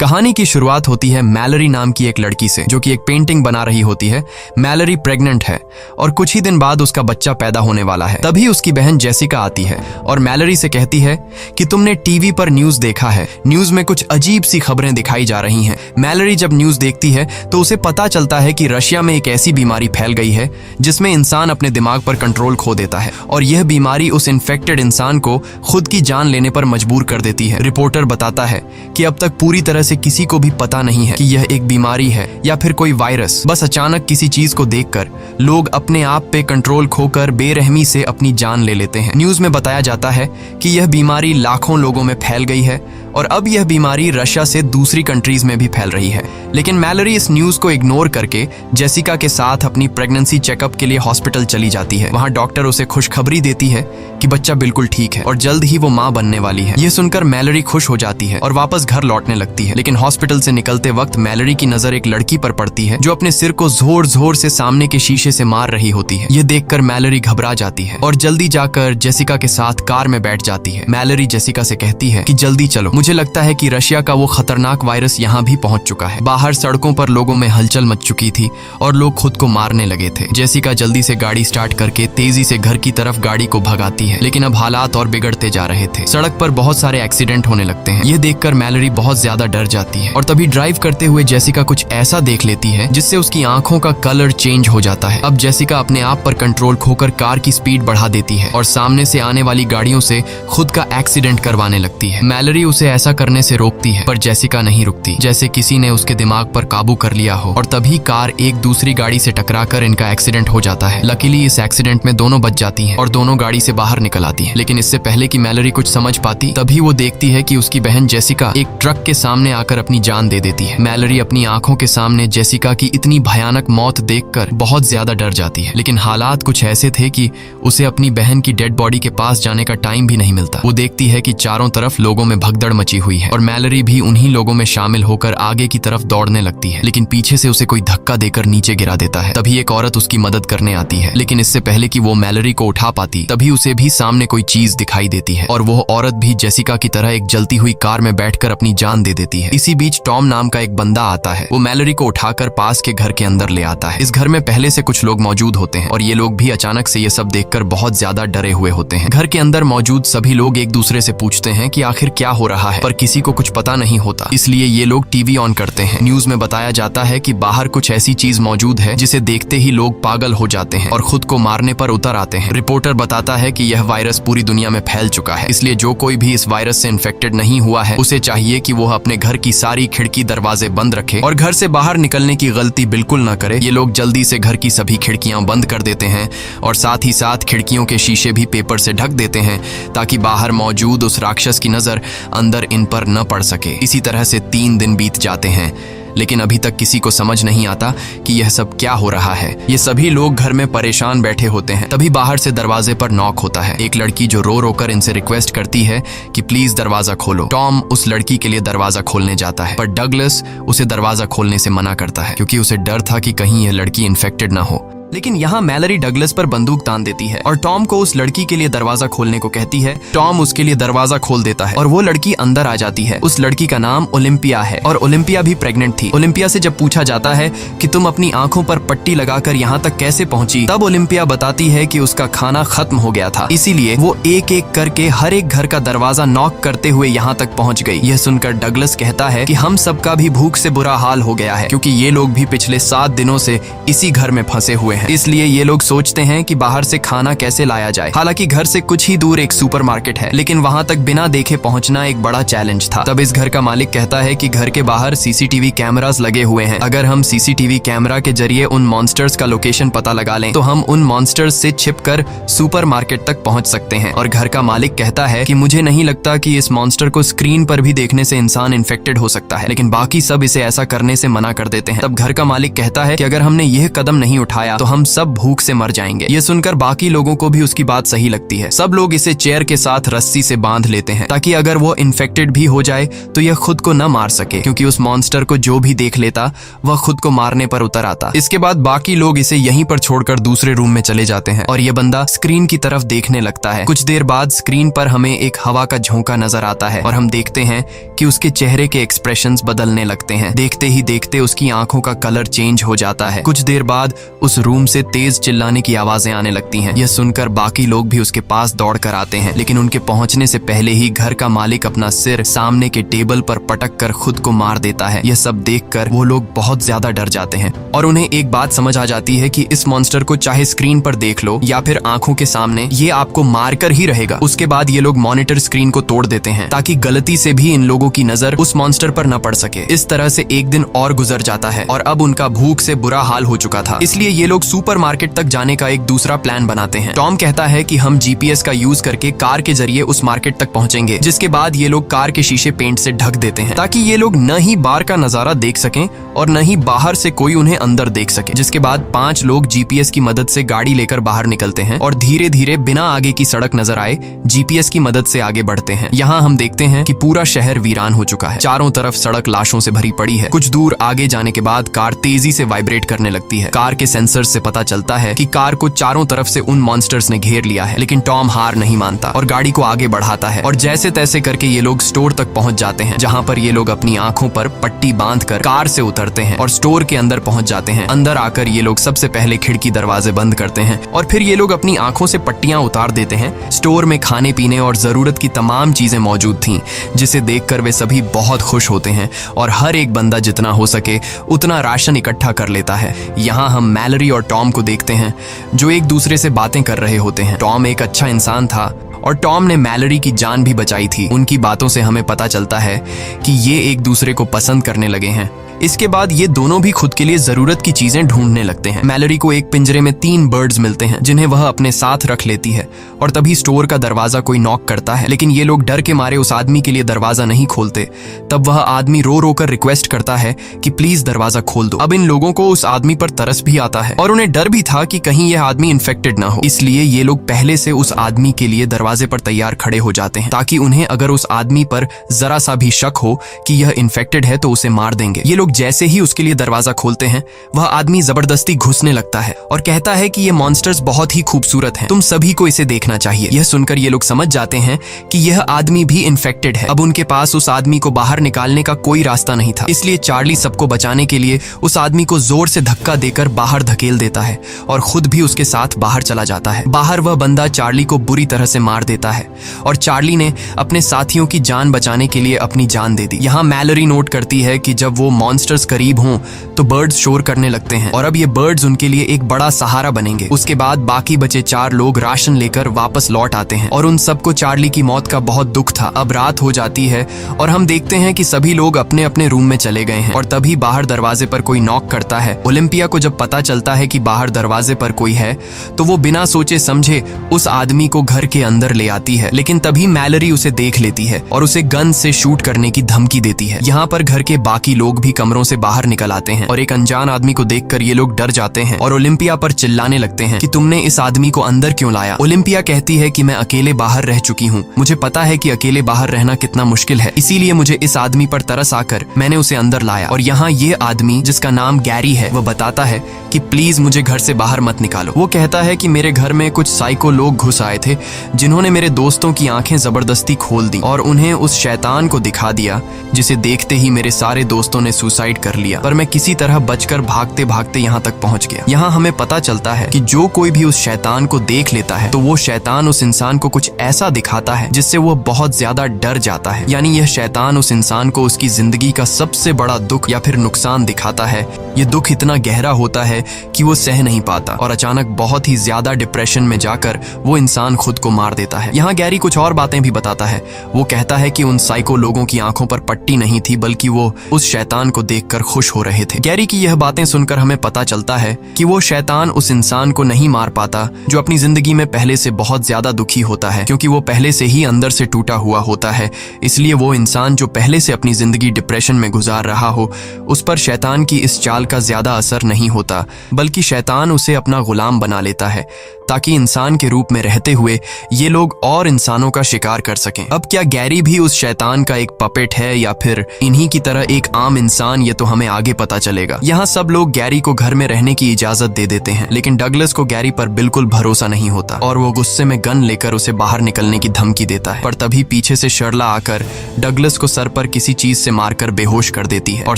कहानी की शुरुआत होती है मैलरी नाम की एक लड़की से, जो कि एक पेंटिंग बना रही होती है। मैलरी प्रेग्नेंट है और कुछ ही दिन बाद उसका बच्चा पैदा होने वाला है। तभी उसकी बहन जेसिका आती है और मैलरी से कहती है कि तुमने टीवी पर न्यूज देखा है, न्यूज में कुछ अजीब सी खबरें दिखाई जा रही हैं। मैलरी जब न्यूज देखती है तो उसे पता चलता है कि रशिया में एक ऐसी बीमारी फैल गई है जिसमें इंसान अपने दिमाग पर कंट्रोल खो देता है और यह बीमारी उस इन्फेक्टेड इंसान को खुद की जान लेने पर मजबूर कर देती है। रिपोर्टर बताता है कि अब तक पूरी तरह से किसी को भी पता नहीं है कि यह एक बीमारी है या फिर कोई वायरस। बस अचानक किसी चीज को देखकर लोग अपने आप पे कंट्रोल खोकर बेरहमी से अपनी जान ले लेते हैं। न्यूज में बताया जाता है कि यह बीमारी लाखों लोगों में फैल गई है और अब यह बीमारी रशिया से दूसरी कंट्रीज में भी फैल रही है। लेकिन मैलरी इस न्यूज को इग्नोर करके जेसिका के साथ अपनी प्रेगनेंसी चेकअप के लिए हॉस्पिटल चली जाती है। वहां डॉक्टर उसे खुशखबरी देती है कि बच्चा बिल्कुल ठीक है और जल्द ही वो मां बनने वाली है। यह सुनकर मैलरी खुश हो जाती है और वापस घर लौटने लगती है। लेकिन हॉस्पिटल से निकलते वक्त मैलरी की नजर एक लड़की पर पड़ती है जो अपने सिर को जोर जोर से सामने के शीशे से मार रही होती है। यह देखकर मैलरी घबरा जाती है और जल्दी जाकर जेसिका के साथ कार में बैठ जाती है। मैलरी जेसिका से कहती है कि जल्दी चलो, मुझे लगता है कि रशिया का वो खतरनाक वायरस यहाँ भी पहुंच चुका है। बाहर सड़कों पर लोगों में हलचल मच चुकी थी और लोग खुद को मारने लगे थे। जेसिका जल्दी से गाड़ी स्टार्ट करके तेजी से घर की तरफ गाड़ी को भगाती है, लेकिन अब हालात और बिगड़ते जा रहे थे। सड़क पर बहुत सारे एक्सीडेंट होने लगते हैं। यह देखकर मैलरी बहुत ज्यादा डर जाती है और तभी ड्राइव करते हुए जेसिका कुछ ऐसा देख लेती है जिससे उसकी आंखों का कलर चेंज हो जाता है। अब जेसिका अपने आप पर कंट्रोल खोकर कार की स्पीड बढ़ा देती है और सामने से आने वाली गाड़ियों से खुद का एक्सीडेंट करवाने लगती है। मैलरी उसे ऐसा करने से रोकती है पर जेसिका नहीं रुकती, जैसे किसी ने उसके दिमाग पर काबू कर लिया हो। और तभी कार एक दूसरी गाड़ी से टकराकर इनका एक्सीडेंट हो जाता है। लकीली इस एक्सीडेंट में दोनों बच जाती हैं और दोनों गाड़ी से बाहर निकल आती हैं। लेकिन इससे पहले कि मैलरी कुछ समझ पाती, तभी वो देखती है कि उसकी बहन जेसिका एक ट्रक के सामने आकर अपनी जान दे देती है। मैलरी अपनी आंखों के सामने जेसिका की इतनी भयानक मौत देखकर बहुत ज्यादा डर जाती है। लेकिन हालात कुछ ऐसे थे कि उसे अपनी बहन की डेड बॉडी के पास जाने का टाइम भी नहीं मिलता। वो देखती है कि चारों तरफ लोगों में भगदड़ मची हुई है और मैलरी भी उन्हीं लोगों में शामिल होकर आगे की तरफ दौड़ने लगती है। लेकिन पीछे से उसे कोई धक्का देकर नीचे गिरा देता है। तभी एक औरत उसकी मदद करने आती है, लेकिन इससे पहले कि वो मैलरी को उठा पाती, तभी उसे भी सामने कोई चीज दिखाई देती है और वो औरत भी जेसिका की तरह एक जलती हुई कार में बैठकर अपनी जान दे देती है। इसी बीच टॉम नाम का एक बंदा आता है। वो मैलरी को उठाकर पास के घर के अंदर ले आता है। इस घर में पहले से कुछ लोग मौजूद होते हैं और ये लोग भी अचानक से ये सब देखकर बहुत ज्यादा डरे हुए होते हैं। घर के अंदर मौजूद सभी लोग एक दूसरे से पूछते हैं कि आखिर क्या हो रहा है, पर किसी को कुछ पता नहीं होता। इसलिए ये लोग टीवी ऑन करते हैं। न्यूज में बताया जाता है कि बाहर कुछ ऐसी चीज मौजूद है जिसे देखते ही लोग पागल हो जाते हैं और खुद को मारने पर उतर आते हैं। रिपोर्टर बताता है कि यह वायरस पूरी दुनिया में फैल चुका है, इसलिए जो कोई भी इस वायरस से इन्फेक्टेड नहीं हुआ है उसे चाहिए कि वो अपने घर की सारी खिड़की दरवाजे बंद रखे और घर से बाहर निकलने की गलती बिल्कुल न करे। ये लोग जल्दी से घर की सभी खिड़कियां बंद कर देते हैं और साथ ही साथ खिड़कियों के शीशे भी पेपर से ढक देते हैं ताकि बाहर मौजूद उस राक्षस की नजर अंदर इन पर न पड़ सके। इसी तरह से 3 दिन बीत जाते हैं, लेकिन अभी तक किसी को समझ नहीं आता कि यह सब क्या हो रहा है। ये सभी लोग घर में परेशान बैठे होते हैं। तभी बाहर से दरवाजे पर नॉक होता है। एक लड़की जो रो रो कर इनसे रिक्वेस्ट करती है कि प्लीज दरवाजा खोलो। टॉम उस लड़की के लिए दरवाजा खोलने जाता है, पर डगलस उसे दरवाजा खोलने से मना करता है क्योंकि उसे डर था कि कहीं यह लड़की इन्फेक्टेड ना हो। लेकिन यहाँ मैलरी डगलस पर बंदूक तान देती है और टॉम को उस लड़की के लिए दरवाजा खोलने को कहती है। टॉम उसके लिए दरवाजा खोल देता है और वो लड़की अंदर आ जाती है। उस लड़की का नाम ओलिम्पिया है और ओलिम्पिया भी प्रेग्नेंट थी। ओलिम्पिया से जब पूछा जाता है कि तुम अपनी आंखों पर पट्टी लगाकर यहाँ तक कैसे पहुंची, तब ओलिम्पिया बताती है कि उसका खाना खत्म हो गया था, इसीलिए वो एक एक करके हर एक घर का दरवाजा नॉक करते हुए यहाँ तक पहुँच गई। यह सुनकर डगलस कहता है कि हम सबका भी भूख से बुरा हाल हो गया है क्योंकि ये लोग भी पिछले 7 दिनों से इसी घर में फंसे हुए हैं। इसलिए ये लोग सोचते हैं कि बाहर से खाना कैसे लाया जाए। हालांकि घर से कुछ ही दूर एक सुपरमार्केट है, लेकिन वहां तक बिना देखे पहुंचना एक बड़ा चैलेंज था। तब इस घर का मालिक कहता है कि घर के बाहर सीसीटीवी कैमरास लगे हुए हैं। अगर हम सीसीटीवी कैमरा के जरिए उन मॉन्स्टर्स का लोकेशन पता लगा लें तो हम उन मॉन्स्टर्स से छिपकर सुपरमार्केट तक पहुंच सकते हैं। और घर का मालिक कहता है कि मुझे नहीं लगता कि इस मॉन्स्टर को स्क्रीन पर भी देखने से इंसान इन्फेक्टेड हो सकता है, लेकिन बाकी सब इसे ऐसा करने से मना कर देते हैं। तब घर का मालिक कहता है कि अगर हमने यह कदम नहीं उठाया तो हम सब भूख से मर जाएंगे। ये सुनकर बाकी लोगों को भी उसकी बात सही लगती है। सब लोग इसे चेयर के साथ रस्सी से बांध लेते हैं ताकि अगर वो इन्फेक्टेड भी हो जाए तो यह खुद को न मार सके, क्योंकि उस मॉन्स्टर को जो भी देख लेता वह खुद को मारने पर उतर आता। इसके बाद बाकी लोग इसे यहीं पर छोड़कर दूसरे रूम में चले जाते हैं और यह बंदा स्क्रीन की तरफ देखने लगता है। कुछ देर बाद स्क्रीन पर हमें एक हवा का झोंका नजर आता है और हम देखते हैं कि उसके चेहरे के एक्सप्रेशंस बदलने लगते हैं। देखते ही देखते उसकी आंखों का कलर चेंज हो जाता है। कुछ देर बाद उस रूम से तेज चिल्लाने की आवाजें आने लगती हैं। यह सुनकर बाकी लोग भी उसके पास दौड़ कर आते हैं, लेकिन उनके पहुंचने से पहले ही घर का मालिक अपना सिर सामने के टेबल पर पटक कर खुद को मार देता है। यह सब देखकर वो लोग बहुत ज्यादा डर जाते हैं और उन्हें एक बात समझ आ जाती है कि इस मॉन्स्टर को चाहे स्क्रीन पर देख लो या फिर आंखों के सामने, ये आपको मारकर ही रहेगा। उसके बाद ये लोग मॉनिटर स्क्रीन को तोड़ देते हैं ताकि गलती से भी इन लोगों की नजर उस मॉन्स्टर पर न पड़ सके। इस तरह से एक दिन और गुजर जाता है और अब उनका भूख से बुरा हाल हो चुका था, इसलिए ये लोग सुपरमार्केट तक जाने का एक दूसरा प्लान बनाते हैं। टॉम कहता है कि हम जीपीएस का यूज करके कार के जरिए उस मार्केट तक पहुंचेंगे, जिसके बाद ये लोग कार के शीशे पेंट से ढक देते हैं ताकि ये लोग न ही बार का नजारा देख सकें और न ही बाहर से कोई उन्हें अंदर देख सके। जिसके बाद 5 लोग जीपीएस की मदद से गाड़ी लेकर बाहर निकलते हैं और धीरे धीरे बिना आगे की सड़क नजर आए जीपीएस की मदद से आगे बढ़ते हैं। यहाँ हम देखते हैं कि पूरा शहर वीरान हो चुका है। चारों तरफ सड़क लाशों से भरी पड़ी है। कुछ दूर आगे जाने के बाद कार तेजी से वाइब्रेट करने लगती है। कार के सेंसर से पता चलता है कि कार को चारों तरफ से उन मॉन्स्टर्स ने घेर लिया है, लेकिन टॉम हार नहीं मानता और गाड़ी को आगे बढ़ाता है और जैसे तैसे करके ये लोग स्टोर तक पहुंच जाते हैं, जहाँ पर ये लोग अपनी आंखों पर पट्टी बांधकर कार से उतरते हैं और स्टोर के अंदर पहुंच जाते हैं। अंदर आकर ये लोग सबसे पहले खिड़की दरवाजे बंद करते हैं और फिर ये लोग अपनी आंखों से पट्टियां उतार देते हैं। स्टोर में खाने पीने और जरूरत की तमाम चीजें मौजूद थीं, जिसे देखकर वे सभी बहुत खुश होते हैं और हर एक बंदा जितना हो सके उतना राशन इकट्ठा कर लेता है। यहाँ हम मैलरी और टॉम को देखते हैं जो एक दूसरे से बातें कर रहे होते हैं। टॉम एक अच्छा इंसान था और टॉम ने मैलरी की जान भी बचाई थी। उनकी बातों से हमें पता चलता है कि ये एक दूसरे को पसंद करने लगे हैं। इसके बाद ये दोनों भी खुद के लिए जरूरत की चीजें ढूंढने लगते हैं। मैलरी को एक पिंजरे में 3 बर्ड्स मिलते हैं जिन्हें वह अपने साथ रख लेती है और तभी स्टोर का दरवाजा कोई नॉक करता है, लेकिन ये लोग डर के मारे उस आदमी के लिए दरवाजा नहीं खोलते। तब वह आदमी रो रो कर रिक्वेस्ट करता है कि प्लीज दरवाजा खोल दो। अब इन लोगों को उस आदमी पर तरस भी आता है और उन्हें डर भी था कि कहीं यह आदमी इन्फेक्टेड ना हो, इसलिए ये लोग पहले से उस आदमी के लिए दरवाजे पर तैयार खड़े हो जाते हैं ताकि उन्हें अगर उस आदमी पर जरा सा भी शक हो कि यह इन्फेक्टेड है तो उसे मार देंगे। ये लोग जैसे ही उसके लिए दरवाजा खोलते हैं, वह आदमी जबरदस्ती घुसने लगता है और कहता है कि ये मॉन्स्टर्स बहुत ही खूबसूरत हैं, तुम सभी को इसे देखना चाहिए। यह सुनकर ये लोग समझ जाते हैं कि यह आदमी भी इन्फेक्टेड है। अब उनके पास उस आदमी को बाहर निकालने का कोई रास्ता नहीं था, इसलिए चार्ली सबको बचाने के लिए उस आदमी को जोर से धक्का देकर बाहर धकेल देता है और खुद भी उसके साथ बाहर चला जाता है। बाहर वह बंदा चार्ली को बुरी तरह से मार देता है और चार्ली ने अपने साथियों की जान बचाने के लिए अपनी जान दे दी। यहाँ मैलरी नोट करती है कि जब वो मॉन्स्टर्स करीब हों तो बर्ड्स शोर करने लगते हैं और अब ये बर्ड्स उनके लिए एक बड़ा सहारा बनेंगे। उसके बाद बाकी बचे 4 लोग राशन लेकर वापस लौट आते हैं और उन सबको चार्ली की मौत का बहुत दुख था। अब रात हो जाती है और हम देखते हैं कि सभी लोग अपने अपने रूम में चले गए हैं और तभी बाहर दरवाजे पर कोई नॉक करता है। ओलिम्पिया को जब पता चलता है कि बाहर दरवाजे पर कोई है तो वो बिना सोचे समझे उस आदमी को घर के अंदर ले आती है, लेकिन तभी मैलरी उसे देख लेती है और उसे गन से शूट करने की धमकी देती है। यहाँ पर घर के बाकी लोग भी कमरों से बाहर निकल आते हैं और एक अनजान आदमी को देखकर ये लोग डर जाते हैं और ओलिम्पिया पर चिल्लाने लगते हैं कि तुमने इस आदमी को अंदर क्यों लाया। ओलिम्पिया कहती है कि मैं अकेले बाहर रह चुकी हूँ, मुझे पता है कि अकेले बाहर रहना कितना मुश्किल है, इसीलिए मुझे इस आदमी पर तरस आकर मैंने उसे अंदर लाया। और यहाँ ये आदमी जिसका नाम गैरी है, वह बताता है कि प्लीज मुझे घर से बाहर मत निकालो। वो कहता है कि मेरे घर में कुछ साइको लोग घुस आए थे जिन्होंने मेरे दोस्तों की आंखें जबरदस्ती खोल दी और उन्हें उस शैतान को दिखा दिया जिसे देखते ही मेरे सारे दोस्तों ने सुसाइड कर लिया, पर मैं किसी तरह बचकर भागते भागते यहाँ तक पहुँच गया। यहाँ हमें पता चलता है कि जो कोई भी उस शैतान को देख लेता है तो वो शैतान उस इंसान को कुछ ऐसा दिखाता है जिससे वो बहुत ज्यादा डर जाता है, यानी यह शैतान उस इंसान को उसकी जिंदगी का सबसे बड़ा दुख या फिर नुकसान दिखाता है। ये दुख इतना गहरा होता है कि वो सह नहीं पाता और अचानक बहुत ही ज्यादा डिप्रेशन में जाकर वो इंसान खुद को मार देता है। यहाँ गैरी कुछ और बातें भी बताता है। वो कहता है कि उन साइको लोगों की आंखों पर पट्टी नहीं थी, बल्कि वो उस शैतान को देखकर खुश हो रहे थे। गैरी की यह बातें सुनकर हमें पता चलता है कि वो शैतान उस इंसान को नहीं मार पाता जो अपनी जिंदगी में पहले से बहुत ज्यादा दुखी होता है, क्योंकि वो पहले से ही अंदर से टूटा हुआ होता है। इसलिए वो इंसान जो पहले से अपनी जिंदगी डिप्रेशन में गुजार रहा हो, उस पर शैतान की इस चाल इस्तेमाल का ज्यादा असर नहीं होता, बल्कि शैतान उसे अपना गुलाम बना लेता है ताकि इंसान के रूप में रहते हुए ये लोग और इंसानों का शिकार कर सकें। अब क्या गैरी भी उस शैतान का एक पपेट है या फिर इन्हीं की तरह एक आम इंसान, ये तो हमें आगे पता चलेगा। यहाँ सब लोग गैरी को घर में रहने की इजाजत दे देते हैं, लेकिन डगलस को गैरी पर बिल्कुल भरोसा नहीं होता और वो गुस्से में गन लेकर उसे बाहर निकलने की धमकी देता है। पर तभी पीछे से शर्ला आकर डगलस को सर पर किसी चीज से मारकर बेहोश कर देती है और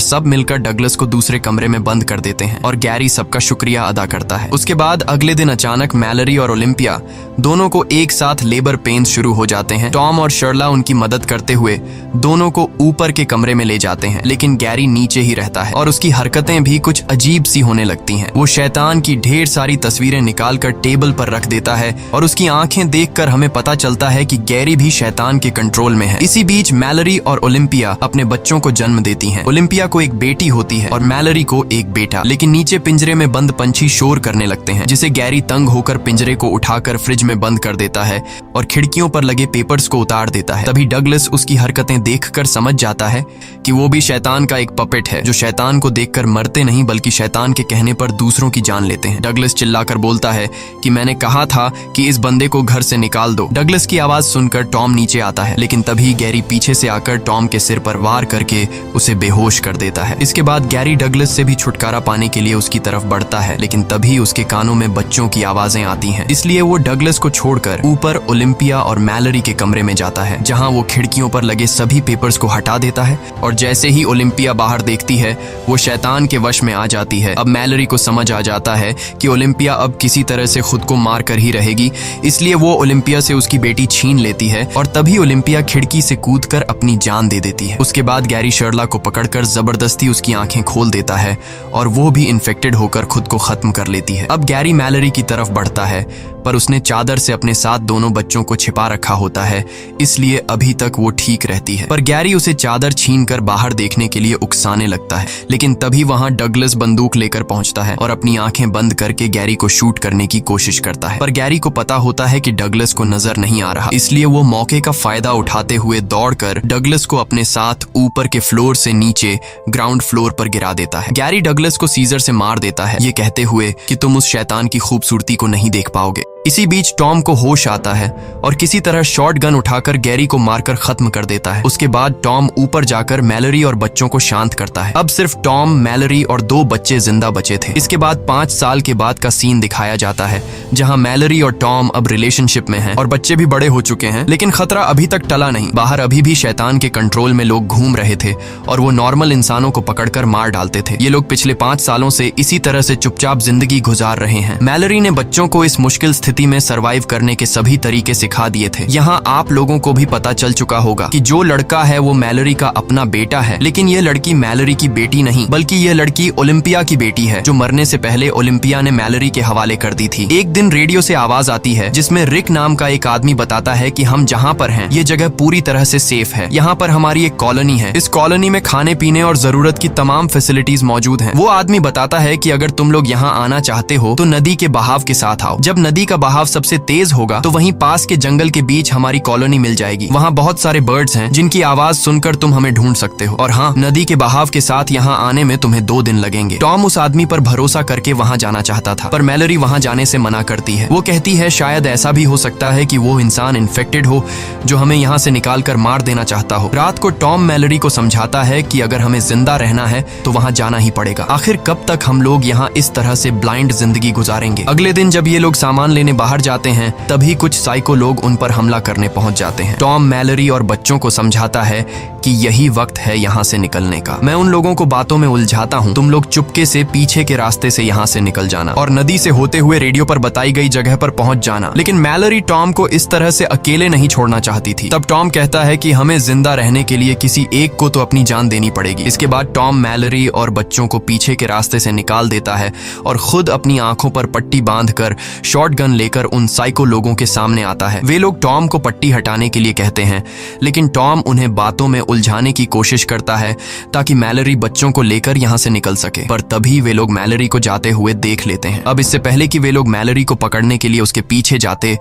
सब मिलकर डगलस को दूसरे कमरे में बंद कर देते हैं और गैरी सबका शुक्रिया अदा करता है। उसके बाद अगले दिन अचानक मैलरी और ओलिम्पिया दोनों को एक साथ लेबर पेन्स शुरू हो जाते हैं। टॉम और शर्ला उनकी मदद करते हुए दोनों को ऊपर के कमरे में ले जाते हैं, लेकिन गैरी नीचे ही रहता है और उसकी हरकतें भी कुछ अजीब सी होने लगती हैं। वो शैतान की ढेर सारी तस्वीरें निकालकर टेबल पर रख देता है और उसकी आंखें देखकर हमें पता चलता है कि गैरी भी शैतान के कंट्रोल में है। इसी बीच मैलरी और ओलिम्पिया अपने बच्चों को जन्म देती हैं। ओलिम्पिया को एक बेटी होती है और मैलरी को एक बेटा। लेकिन नीचे पिंजरे में बंद पंछी शोर करने लगते हैं, जिसे गैरी तंग होकर पिंजरे को उठाकर फ्रिज में बंद कर देता है और खिड़कियों पर लगे पेपर्स को उतार देता है। तभी डगलस उसकी हरकतें देखकर समझ जाता है कि वो भी शैतान का एक पपेट है, जो शैतान को देखकर मरते नहीं बल्कि शैतान के कहने पर दूसरों की जान लेते हैं। डगलस चिल्लाकर बोलता है कि मैंने कहा था कि इस बंदे को घर से निकाल दो। डगलस की आवाज सुनकर टॉम नीचे आता है, लेकिन तभी गैरी पीछे से आकर टॉम के सिर पर वार करके उसे बेहोश कर देता है। इसके बाद गैरी डगलस से भी छुटकारा पाने के लिए उसकी तरफ बढ़ता है, लेकिन तभी उसके कानों में बच्चों की आवाजें आती हैं। इसलिए वो डगलस को छोड़कर ऊपर ओलिम्पिया और मैलरी के कमरे में जाता है, जहां वो खिड़कियों पर लगे सभी पेपर्स को हटा देता है और जैसे ही ओलिम्पिया बाहर देखती है वो शैतान के वश में आ जाती है। अब मैलरी को समझ आ जाता है कि ओलिम्पिया अब किसी तरह से खुद को मार कर ही रहेगी, इसलिए वो ओलिम्पिया से उसकी बेटी छीन लेती है और तभी ओलिम्पिया खिड़की से कूदकर अपनी जान दे देती है। उसके बाद गैरी शर्ला को पकड़कर जबरदस्ती उसकी आंखें खोल देता है और वो भी इन्फेक्टेड होकर खुद को खत्म कर लेती है। अब गैरी मैलरी की तरफ बढ़ता है, पर उसने चादर से अपने साथ दोनों बच्चों को छिपा रखा होता है, इसलिए अभी तक वो ठीक रहती है। पर गैरी उसे चादर छीनकर बाहर देखने के लिए उकसाने लगता है, लेकिन तभी वहां डगलस बंदूक लेकर पहुंचता है और अपनी आंखें बंद करके गैरी को शूट करने की कोशिश करता है। पर गैरी को पता होता है कि डगलस को नजर नहीं आ रहा, इसलिए वो मौके का फायदा उठाते हुए दौड़कर डगलस को अपने साथ ऊपर के फ्लोर से नीचे ग्राउंड फ्लोर पर गिरा देता है। गैरी डगलस को सीजर से मार देता है, ये कहते हुए कि तुम उस शैतान की खूबसूरती को नहीं देख पाओगे। इसी बीच टॉम को होश आता है और किसी तरह शॉट गन उठाकर गैरी को मारकर खत्म कर देता है। उसके बाद टॉम ऊपर जाकर मैलरी और बच्चों को शांत करता है। अब सिर्फ टॉम, मैलरी और 2 बच्चे जिंदा बचे थे। इसके बाद 5 साल के बाद का सीन दिखाया जाता है, जहां मैलरी और टॉम अब रिलेशनशिप में हैं और बच्चे भी बड़े हो चुके हैं, लेकिन खतरा अभी तक टला नहीं। बाहर अभी भी शैतान के कंट्रोल में लोग घूम रहे थे और वो नॉर्मल इंसानों को पकड़कर मार डालते थे। ये लोग पिछले 5 सालों से इसी तरह से चुपचाप जिंदगी गुजार रहे हैं। मैलरी ने बच्चों को इस मुश्किल स्थिति में सरवाइव करने के सभी तरीके सिखा दिए थे। यहाँ आप लोगों को भी पता चल चुका होगा कि जो लड़का है वो मैलरी का अपना बेटा है, लेकिन ये लड़की मैलरी की बेटी नहीं, बल्कि ये लड़की ओलिम्पिया की बेटी है, जो मरने से पहले ओलिम्पिया ने मैलरी के हवाले कर दी थी। एक दिन रेडियो से आवाज आती है जिसमें रिक नाम का एक आदमी बताता है कि हम जहाँ पर हैं ये जगह पूरी तरह से सेफ है। यहाँ पर हमारी एक कॉलोनी है, इस कॉलोनी में खाने पीने और जरूरत की तमाम फैसिलिटीज मौजूद हैं। वो आदमी बताता है कि अगर तुम लोग यहाँ आना चाहते हो तो नदी के बहाव के साथ आओ। जब नदी का बहाव सबसे तेज होगा तो वहीं पास के जंगल के बीच हमारी कॉलोनी मिल जाएगी। वहाँ बहुत सारे बर्ड्स हैं जिनकी आवाज सुनकर तुम हमें ढूंढ सकते हो, और हाँ, नदी के बहाव के साथ यहाँ आने में तुम्हें 2 दिन लगेंगे। टॉम उस आदमी पर भरोसा करके वहाँ जाना चाहता था, पर मैलरी वहाँ जाने से मना करती है। वो कहती है शायद ऐसा भी हो सकता है कि वो इंसान इन्फेक्टेड हो जो हमें यहाँ से निकाल कर मार देना चाहता हो। रात को टॉम मैलरी को समझाता है कि अगर हमें जिंदा रहना है तो वहाँ जाना ही पड़ेगा। आखिर कब तक हम लोग यहाँ इस तरह से ब्लाइंड जिंदगी गुजारेंगे। अगले दिन जब ये लोग सामान लेने बाहर जाते हैं तभी कुछ साइको लोग उन पर हमला करने पहुंच जाते हैं। टॉम मैलरी और बच्चों को समझाता है कि यही वक्त है यहाँ से निकलने का। मैं उन लोगों को बातों में उलझाता हूँ, तुम लोग चुपके से पीछे के रास्ते से यहाँ से निकल जाना और नदी से होते हुए रेडियो पर बताई गई जगह पर पहुंच जाना। लेकिन मैलरी टॉम को इस तरह से अकेले नहीं छोड़ना चाहती थी। तब टॉम कहता है कि हमें जिंदा रहने के लिए किसी एक को तो अपनी जान देनी पड़ेगी। इसके बाद टॉम मैलरी और बच्चों को पीछे के रास्ते से निकाल देता है और खुद अपनी आंखों पर पट्टी बांधकर शॉटगन लेकर उन साइको लोगों के सामने आता है। वे लोग टॉम को पट्टी हटाने के लिए कहते हैं, लेकिन टॉम उन्हें बातों में उलझाने की कोशिश करता है ताकि मैलरी बच्चों को लेकर यहाँ से निकल सके, पर तभी वे लोग मैलरी को जाते हुए देख लेते हैं। अब इससे पहले कि वे लोग मैलरी को पकड़ने के लिए उसके पीछे जाते,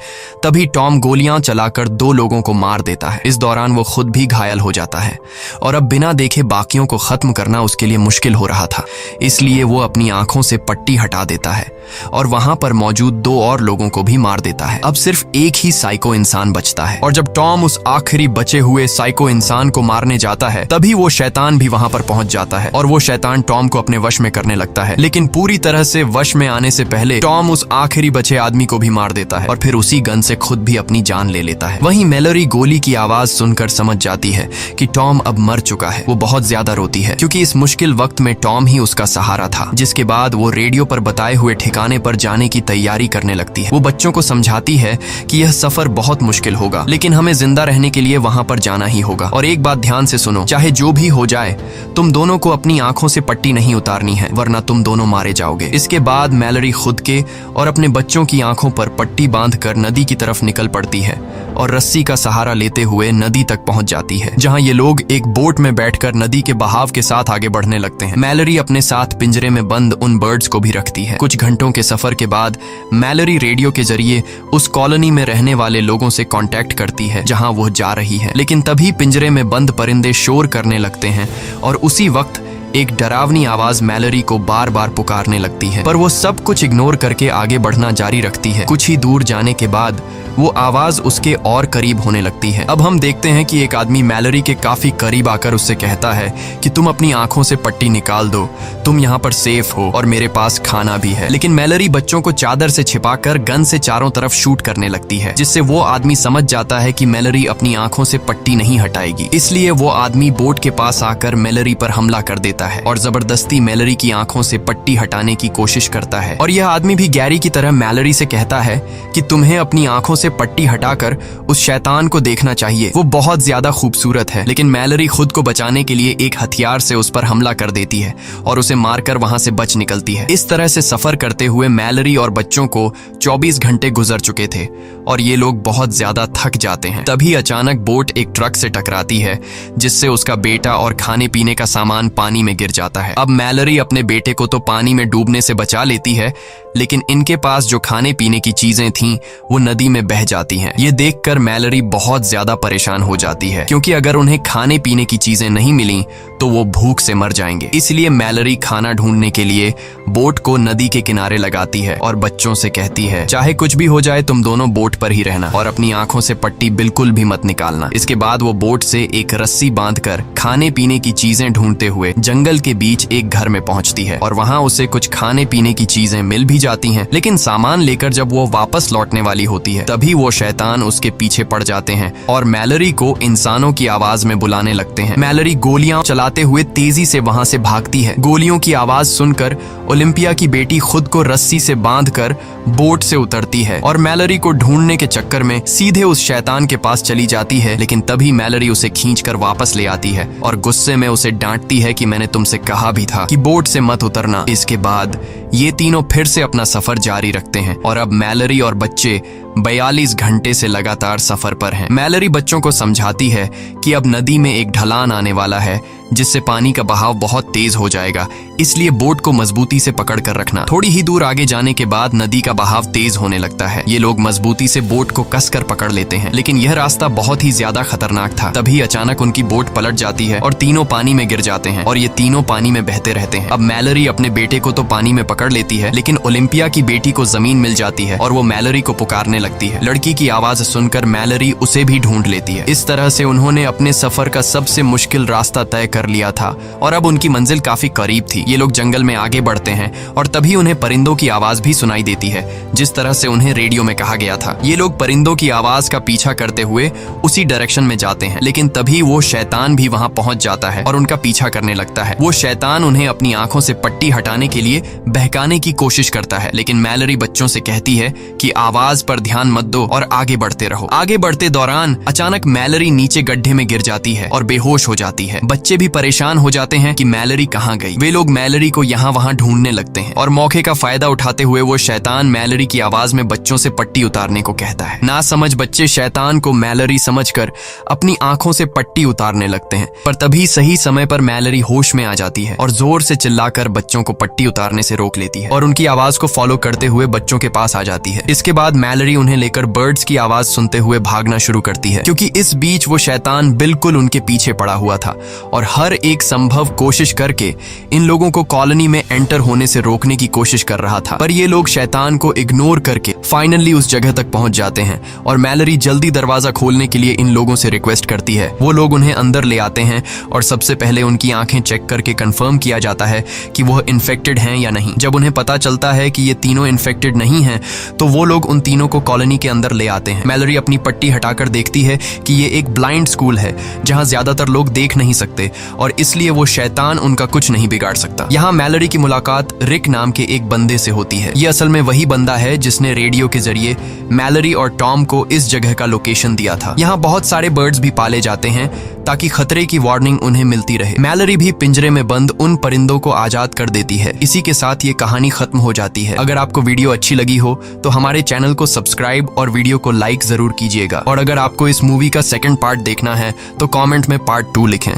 तभी टॉम गोलियां चलाकर 2 लोगों को मार देता है। इस दौरान वो खुद भी घायल हो जाता है और अब बिना देखे बाकियों को खत्म करना उसके लिए मुश्किल हो रहा था, इसलिए वो अपनी आंखों से पट्टी हटा देता है और वहां पर मौजूद 2 और लोगों को भी मार देता है। अब सिर्फ एक ही साइको इंसान बचता है और जब टॉम उस आखिरी बचे हुए साइको इंसान को मारने जाता है, तभी वो शैतान भी वहां पर पहुंच जाता है और वो शैतान टॉम को अपने वश में करने लगता है। लेकिन पूरी तरह से वश में आने से पहले टॉम उस आखिरी बचे आदमी को भी मार देता है और फिर उसी गन से खुद भी अपनी जान ले लेता है। वहीं मैलरी गोली की आवाज सुनकर समझ जाती है कि टॉम अब मर चुका है। वो बहुत ज्यादा रोती है क्योंकि इस मुश्किल वक्त में टॉम ही उसका सहारा था। जिसके बाद वो रेडियो पर बताए हुए ठिकाने पर जाने की तैयारी करने लगती है। वो बच्चों को समझाती है कि यह सफर बहुत मुश्किल होगा, लेकिन हमें जिंदा रहने के लिए वहां पर जाना ही होगा। और एक बात ध्यान से सुनो, चाहे जो भी हो जाए, तुम दोनों को अपनी आंखों से पट्टी नहीं उतारनी है, वरना तुम दोनों मारे जाओगे। इसके बाद मैलरी खुद के और अपने बच्चों की आंखों पर पट्टी बांधकर नदी की तरफ निकल पड़ती है और रस्सी का सहारा लेते हुए नदी तक पहुंच जाती है, जहां ये लोग एक बोट में बैठकर नदी के बहाव के साथ आगे बढ़ने लगते हैं। मैलरी अपने साथ पिंजरे में बंद उन बर्ड्स को भी रखती है। कुछ घंटों के सफर के बाद मैलरी रेडियो के जरिए उस कॉलोनी में रहने वाले लोगों से कांटेक्ट करती है जहां वो जा रही है। लेकिन तभी पिंजरे में बंद परिंदे शोर करने लगते हैं और उसी वक्त एक डरावनी आवाज मैलरी को बार बार पुकारने लगती है, पर वो सब कुछ इग्नोर करके आगे बढ़ना जारी रखती है। कुछ ही दूर जाने के बाद वो आवाज उसके और करीब होने लगती है। अब हम देखते हैं कि एक आदमी मैलरी के काफी करीब आकर उससे कहता है कि तुम अपनी आंखों से पट्टी निकाल दो, तुम यहाँ पर सेफ हो और मेरे पास खाना भी है। लेकिन मैलरी बच्चों को चादर से छिपाकर गन से चारों तरफ शूट करने लगती है, जिससे वो आदमी समझ जाता है कि मैलरी अपनी आंखों से पट्टी नहीं हटाएगी। इसलिए वो आदमी बोट के पास आकर मैलरी पर हमला कर देता है और जबरदस्ती मैलरी की आंखों से पट्टी हटाने की कोशिश करता है। और यह आदमी भी गैरी की तरह मैलरी से कहता है कि तुम्हें अपनी आंखों से पट्टी हटाकर उस शैतान को देखना चाहिए, वो बहुत ज्यादा खूबसूरत है। लेकिन मैलरी खुद को बचाने के लिए एक हथियार से उस पर हमला कर देती है और उसे मारकर वहां से बच निकलती है। इस तरह से सफर करते हुए मैलरी और बच्चों को 24 घंटे गुजर चुके थे और ये लोग बहुत ज्यादा थक जाते हैं। तभी अचानक बोट एक ट्रक से टकराती है, जिससे उसका बेटा और खाने पीने का सामान पानी में गिर जाता है। अब मैलरी अपने बेटे को तो पानी में डूबने से बचा लेती है, लेकिन इनके पास जो खाने पीने की चीजें थीं वो नदी में बह जाती हैं। ये देखकर मैलरी बहुत ज्यादा परेशान हो जाती है, क्योंकि अगर उन्हें खाने पीने की चीजें नहीं मिली तो वो भूख से मर जाएंगे। इसलिए मैलरी खाना ढूंढने के लिए बोट को नदी के किनारे लगाती है और बच्चों से कहती है, चाहे कुछ भी हो जाए तुम दोनों बोट पर ही रहना और अपनी आंखों से पट्टी बिल्कुल भी मत निकालना। इसके बाद वो बोट से एक रस्सी बांधकर खाने पीने की चीजें ढूंढते हुए जंगल के बीच एक घर में पहुंचती है और वहां उसे कुछ खाने पीने की चीजें मिल भी जाती हैं। लेकिन सामान लेकर जब वो वापस लौटने वाली होती है, तभी वो शैतान उसके पीछे पड़ जाते हैं और मैलरी को इंसानों की आवाज में बुलाने लगते हैं। मैलरी गोलियां चलाते हुए तेजी से वहां से भागती है। गोलियों की आवाज सुनकर ओलिम्पिया की बेटी खुद को रस्सी से बांधकर बोट से उतरती है और मैलरी को ढूंढने के चक्कर में सीधे उस शैतान के पास चली जाती है। लेकिन तभी मैलरी उसे खींचकर वापस ले आती है और गुस्से में उसे डांटती है कि मैंने तुमसे कहा भी था कि बोट से मत उतरना। इसके बाद ये तीनों फिर से अपना सफर जारी रखते हैं और अब मैलरी और बच्चे 42 घंटे से लगातार सफर पर हैं। मैलरी बच्चों को समझाती है कि अब नदी में एक ढलान आने वाला है, जिससे पानी का बहाव बहुत तेज हो जाएगा, इसलिए बोट को मजबूती से पकड़ कर रखना। थोड़ी ही दूर आगे जाने के बाद नदी का बहाव तेज होने लगता है। ये लोग मजबूती से बोट को कसकर पकड़ लेते हैं, लेकिन यह रास्ता बहुत ही ज्यादा खतरनाक था। तभी अचानक उनकी बोट पलट जाती है और तीनों पानी में गिर जाते हैं और ये तीनों पानी में बहते रहते हैं। अब मैलरी अपने बेटे को तो पानी में पकड़ लेती है, लेकिन ओलिम्पिया की बेटी को जमीन मिल जाती है और वो मैलरी को पुकारने लगती है। लड़की की आवाज सुनकर मैलरी उसे भी ढूंढ लेती है। इस तरह से उन्होंने अपने सफर का सबसे मुश्किल रास्ता तय कर लिया था और अब उनकी मंजिल काफी करीब थी। ये लोग जंगल में आगे बढ़ते हैं और तभी उन्हें परिंदों की आवाज भी सुनाई देती है, जिस तरह से उन्हें रेडियो में कहा गया था। ये लोग परिंदों की आवाज का पीछा करते हुए उसी डायरेक्शन में जाते हैं, लेकिन तभी वो शैतान भी वहां पहुंच जाता है और उनका पीछा करने लगता है। वो शैतान उन्हें अपनी आंखों से पट्टी हटाने के लिए बहकाने की कोशिश करता है, लेकिन मैलरी बच्चों से कहती है कि आवाज पर ध्यान मत दो और आगे बढ़ते रहो। आगे बढ़ते दौरान अचानक मैलरी नीचे गड्ढे में गिर जाती है और बेहोश हो जाती है। बच्चे भी परेशान हो जाते हैं कि मैलरी कहाँ गई। वे लोग मैलरी को यहाँ वहाँ ढूंढने लगते हैं और मौके का फायदा उठाते हुए वो शैतान मैलरी की आवाज में बच्चों से पट्टी उतारने को कहता है। ना समझ बच्चे शैतान को मैलरी समझकर अपनी आंखों से पट्टी उतारने लगते हैं, पर तभी सही समय पर मैलरी होश में आ जाती है और जोर से चिल्लाकर बच्चों को पट्टी उतारने से रोक लेती है और उनकी आवाज को फॉलो करते हुए बच्चों के पास आ जाती है। इसके बाद मैलरी उन्हें लेकर बर्ड्स की आवाज सुनते हुए भागना शुरू करती है, क्योंकि इस बीच वो शैतान बिल्कुल उनके पीछे पड़ा हुआ था और हर एक संभव कोशिश करके इन लोगों को कॉलोनी में एंटर होने से रोकने की कोशिश कर रहा था। पर ये लोग शैतान को इग्नोर करके फाइनली उस जगह तक पहुंच जाते हैं और मैलरी जल्दी दरवाजा खोलने के लिए इन लोगों से रिक्वेस्ट करती है। वो लोग उन्हें अंदर ले आते हैं और सबसे पहले उनकी आंखें चेक करके कंफर्म किया जाता है कि वह इन्फेक्टेड हैं या नहीं। जब उन्हें पता चलता है कि ये तीनों इन्फेक्टेड नहीं हैं, तो वो लोग उन तीनों को कॉलोनी के अंदर ले आते हैं। मैलरी अपनी पट्टी हटाकर देखती है कि ये एक ब्लाइंड स्कूल है जहां ज्यादातर लोग देख नहीं सकते और इसलिए वो शैतान उनका कुछ नहीं बिगाड़ सकता। यहाँ मैलरी की मुलाकात रिक नाम के एक बंदे से होती है। ये असल में वही बंदा है जिसने रेडियो के जरिए मैलरी और टॉम को इस जगह का लोकेशन दिया था। यहाँ बहुत सारे बर्ड्स भी पाले जाते हैं ताकि खतरे की वार्निंग उन्हें मिलती रहे। मैलरी भी पिंजरे में बंद उन परिंदों को आजाद कर देती है। इसी के साथ ये कहानी खत्म हो जाती है। अगर आपको वीडियो अच्छी लगी हो तो हमारे चैनल को सब्सक्राइब और वीडियो को लाइक जरूर कीजिएगा। और अगर आपको इस मूवी का सेकंड पार्ट देखना है तो कमेंट में पार्ट 2 लिखें।